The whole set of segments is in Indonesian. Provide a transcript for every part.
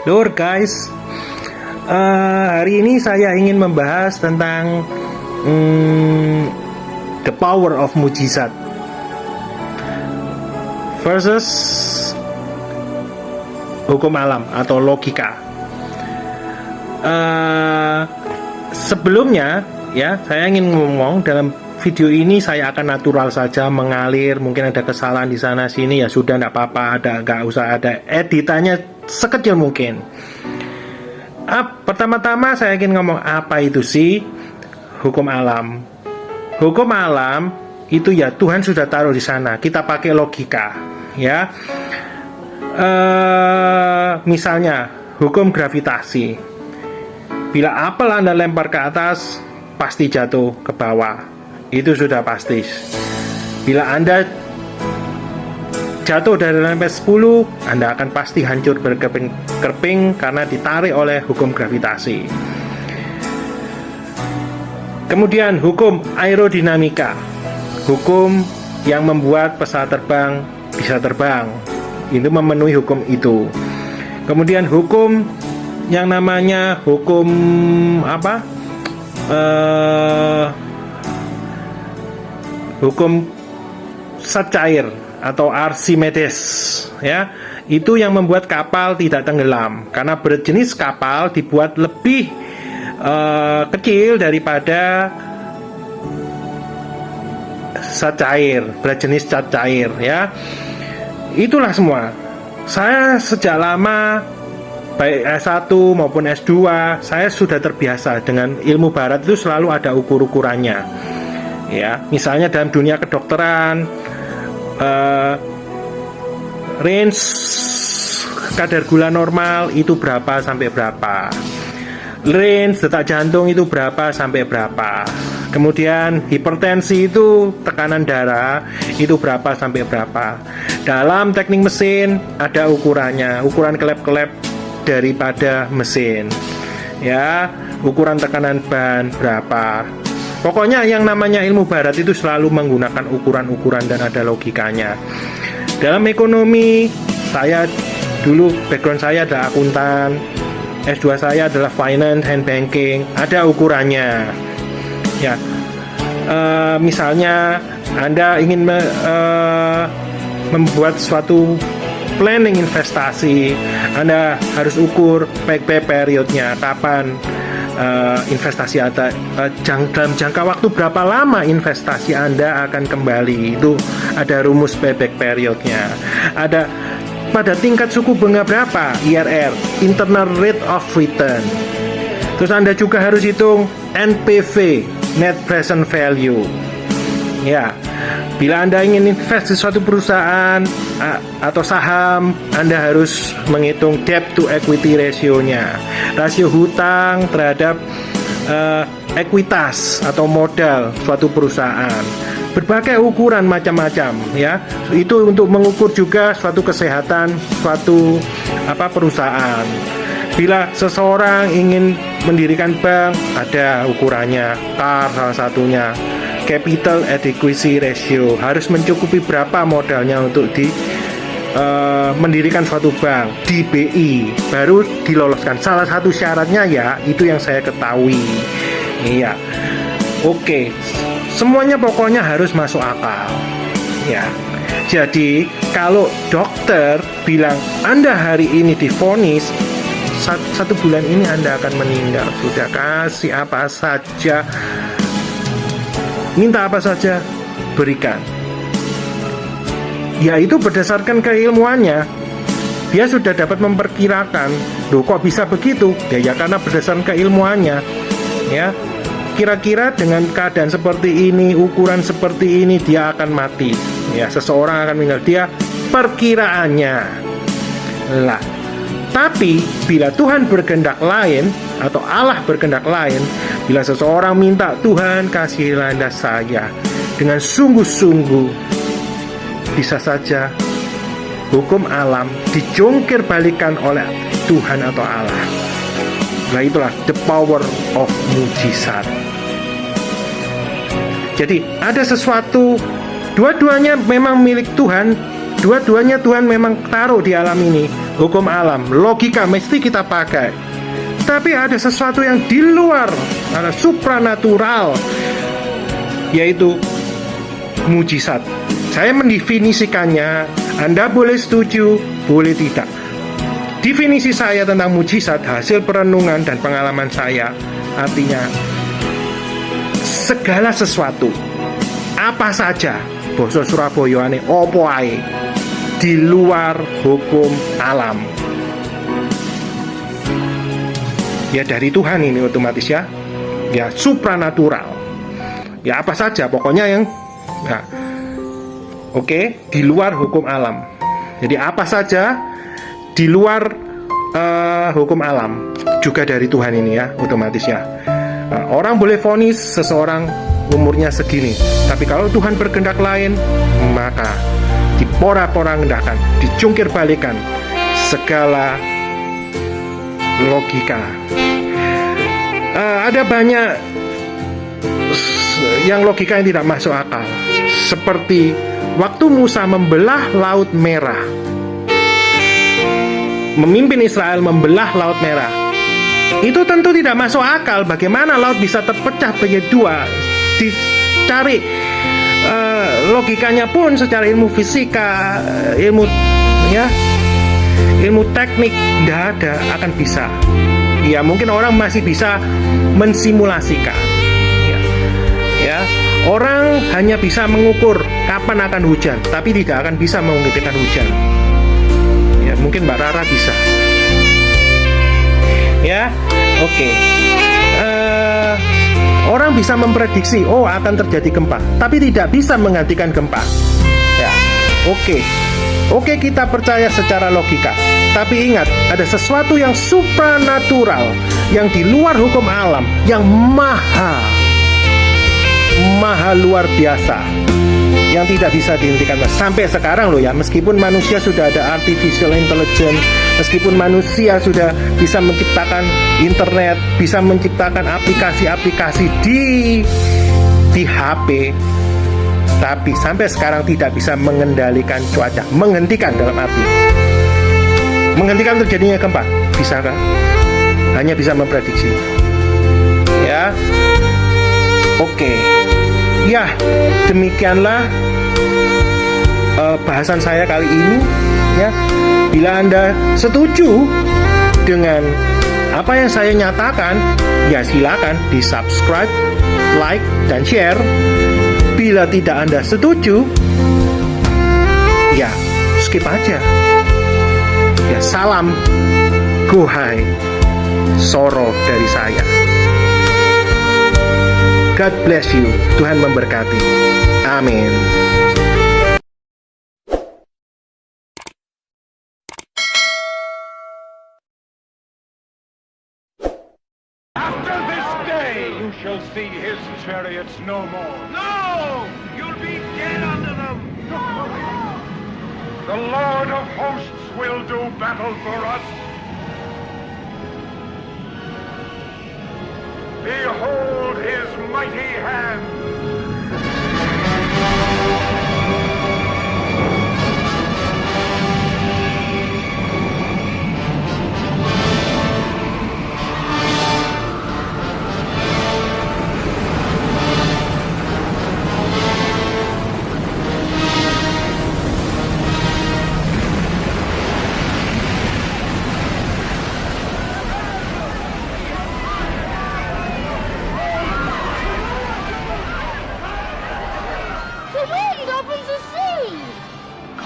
Lur guys, hari ini saya ingin membahas tentang the power of mujizat versus hukum alam atau logika. Sebelumnya ya, saya ingin ngomong dalam video ini saya akan natural saja, mengalir. Mungkin ada kesalahan di sana sini, ya sudah, tidak apa-apa, nggak usah ada editannya sekecil mungkin. Pertama-tama saya ingin ngomong apa itu sih hukum alam. Hukum alam itu ya Tuhan sudah taruh di sana, kita pakai logika ya. Misalnya hukum gravitasi, bila apel Anda lempar ke atas pasti jatuh ke bawah, itu sudah pasti. Bila Anda jatuh dari lantai 10, Anda akan pasti hancur berkeping-keping karena ditarik oleh hukum gravitasi. Kemudian hukum aerodinamika, hukum yang membuat pesawat terbang bisa terbang, itu memenuhi hukum itu. Kemudian hukum yang namanya hukum hukum zat cair atau Archimedes ya, itu yang membuat kapal tidak tenggelam karena berjenis kapal dibuat lebih kecil daripada zat cair, berjenis zat cair ya. Itulah semua. Saya sejak lama baik S1 maupun S2 saya sudah terbiasa dengan ilmu barat, itu selalu ada ukur-ukurannya ya. Misalnya dalam dunia kedokteran, range kadar gula normal itu berapa sampai berapa, range detak jantung itu berapa sampai berapa, kemudian hipertensi itu tekanan darah itu berapa sampai berapa. Dalam teknik mesin ada ukurannya, ukuran kelep-kelep daripada mesin ya, ukuran tekanan ban berapa. Pokoknya yang namanya ilmu barat itu selalu menggunakan ukuran-ukuran dan ada logikanya. Dalam ekonomi, saya dulu background saya adalah akuntan, S2 saya adalah finance and banking, ada ukurannya. Ya, misalnya Anda ingin membuat suatu planning investasi, Anda harus ukur payback periodnya, kapan investasi ada dalam jangka waktu berapa lama investasi Anda akan kembali, itu ada rumus payback periodnya. Ada pada tingkat suku bunga berapa, IRR, internal rate of return. Terus Anda juga harus hitung NPV, net present value ya. Bila Anda ingin invest di suatu perusahaan atau saham, Anda harus menghitung debt to equity ratio-nya, rasio hutang terhadap ekuitas atau modal suatu perusahaan. Berbagai ukuran macam-macam ya. Itu untuk mengukur juga suatu kesehatan suatu perusahaan. Bila seseorang ingin mendirikan bank, ada ukurannya, CAR salah satunya. Capital adequacy ratio, harus mencukupi berapa modalnya untuk mendirikan suatu bank di BI baru diloloskan. Salah satu syaratnya ya itu yang saya ketahui. Iya. Oke. Semuanya pokoknya harus masuk akal. Ya. Jadi kalau dokter bilang Anda hari ini divonis 1 bulan ini Anda akan meninggal, sudah kasih apa saja, minta apa saja, berikan. Ya itu berdasarkan keilmuannya. Dia sudah dapat memperkirakan, loh kok bisa begitu? Ya karena berdasarkan keilmuannya. Ya, kira-kira dengan keadaan seperti ini, ukuran seperti ini dia akan mati. Ya, seseorang akan meninggal. Dia perkiraannya. Lah, tapi bila Tuhan berkehendak lain atau Allah berkehendak lain, bila seseorang minta Tuhan kasihilah Anda saya dengan sungguh-sungguh, bisa saja hukum alam dijungkir balikan oleh Tuhan atau Allah. Nah itulah the power of mujizat. Jadi ada sesuatu, dua-duanya memang milik Tuhan, Dua-duanya Tuhan memang taruh di alam ini. Hukum alam, logika mesti kita pakai. Tapi ada sesuatu yang di luar, ada supranatural, yaitu mujizat. Saya mendefinisikannya, Anda boleh setuju, boleh tidak. Definisi saya tentang mujizat, hasil perenungan dan pengalaman saya, artinya segala sesuatu, apa saja, basa Surabayane opo ae, di luar hukum alam. Ya dari Tuhan ini otomatis ya supranatural. Ya apa saja pokoknya yang di luar hukum alam. Jadi apa saja di luar hukum alam juga dari Tuhan ini ya otomatis ya. Orang boleh vonis seseorang umurnya segini, tapi kalau Tuhan berkehendak lain, maka dipora-porandakan, dicungkir balikan segala logika. Ada banyak yang logika yang tidak masuk akal, seperti waktu Musa membelah Laut Merah, memimpin Israel membelah Laut Merah, itu tentu tidak masuk akal. Bagaimana laut bisa terpecah menjadi dua? Dicari logikanya pun secara ilmu fisika, ilmu teknik tidak ada akan bisa. Ya mungkin orang masih bisa mensimulasikan. Ya, orang hanya bisa mengukur kapan akan hujan, tapi tidak akan bisa menghentikan hujan. Ya mungkin Mbak Rara bisa. Ya, oke. Orang bisa memprediksi, akan terjadi gempa, tapi tidak bisa menghentikan gempa. Ya, oke, kita percaya secara logika. Tapi ingat, ada sesuatu yang supranatural, yang di luar hukum alam, yang maha luar biasa, yang tidak bisa dihentikan. Sampai sekarang loh ya, meskipun manusia sudah ada artificial intelligence, meskipun manusia sudah bisa menciptakan internet, bisa menciptakan aplikasi-aplikasi di HP, tapi sampai sekarang tidak bisa mengendalikan cuaca. Menghentikan dalam arti menghentikan terjadinya gempa, bisa kan? Hanya bisa memprediksi. Ya, oke. Ya, demikianlah bahasan saya kali ini. Ya, bila Anda setuju dengan apa yang saya nyatakan, ya silakan di subscribe, like, dan share. Bila tidak Anda setuju, ya skip aja. Ya salam Gohai Soro dari saya. God bless you. Tuhan memberkati. Amin. After this day, you shall see his chariots no more. No! You'll be dead under them. The Lord of hosts will do battle for us. Behold his mighty hand.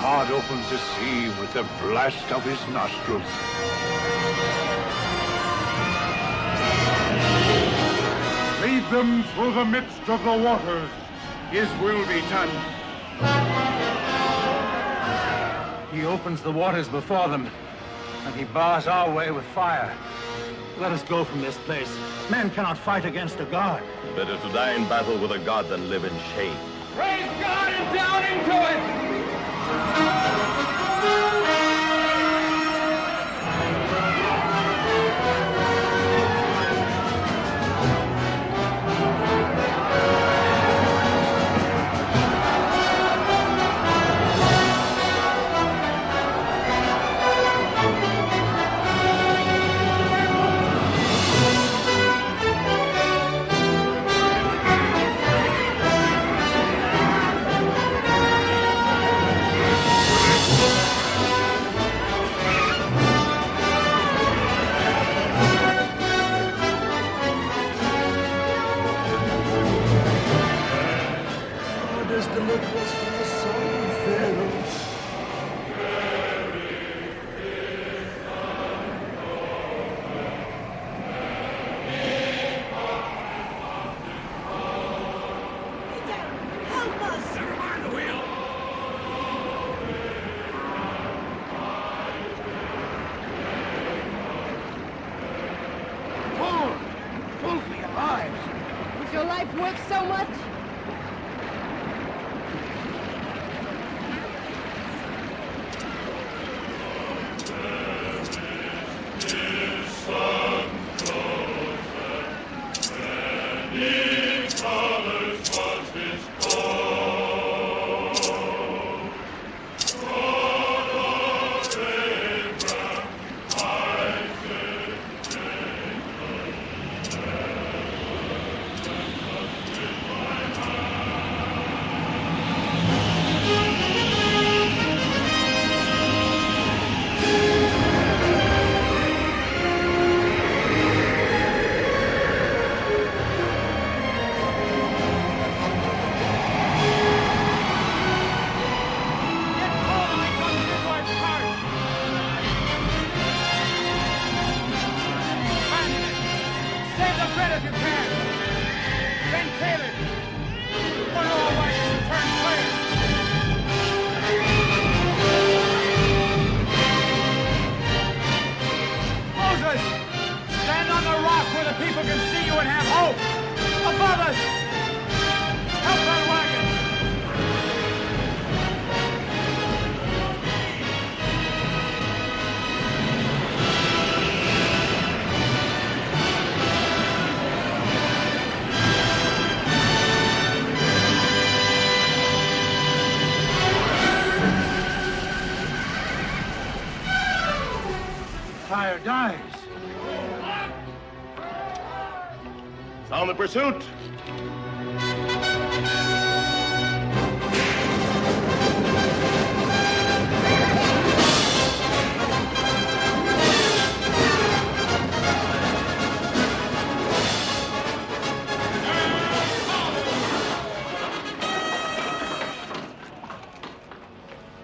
God opens the sea with the blast of his nostrils. Lead them through the midst of the waters. His will be done. He opens the waters before them, and he bars our way with fire. Let us go from this place. Men cannot fight against a God. Better to die in battle with a God than live in shame. Praise God and down into it! life worth so much? Save the bit if you can! Ben Taylor! One of our wagons to turn clear! Moses! Stand on the rock where the people can see you and have hope! Above us! Help that wagon! Fire dies. Sound the pursuit!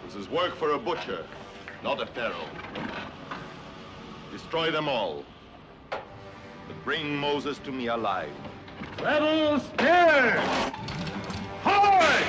This is work for a butcher, not a pharaoh. Destroy them all. But bring Moses to me alive. Rebels, here! Forward!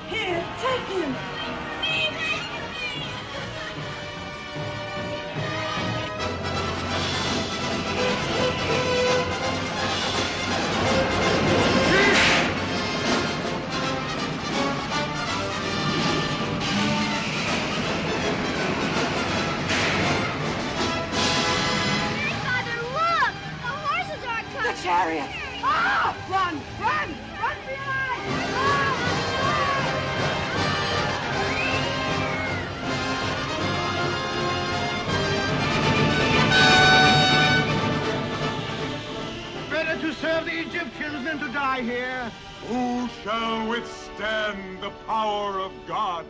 Here, take him! Father, look! The horses are coming! The chariot! Ah! Run! Run! Run for your life! Better to serve the Egyptians than to die here. Who shall withstand the power of God?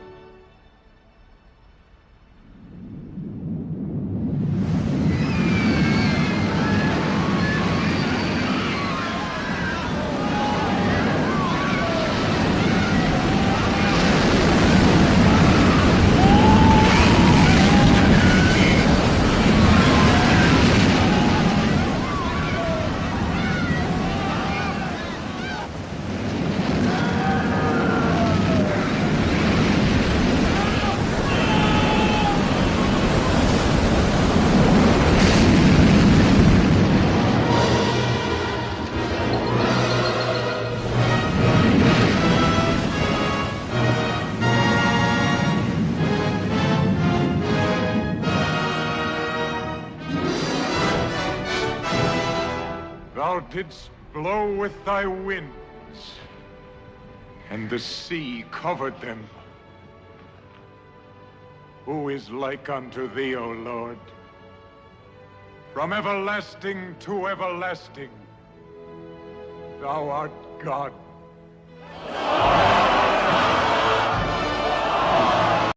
Thou didst blow with thy winds, and the sea covered them. Who is like unto thee, O Lord? From everlasting to everlasting, thou art God.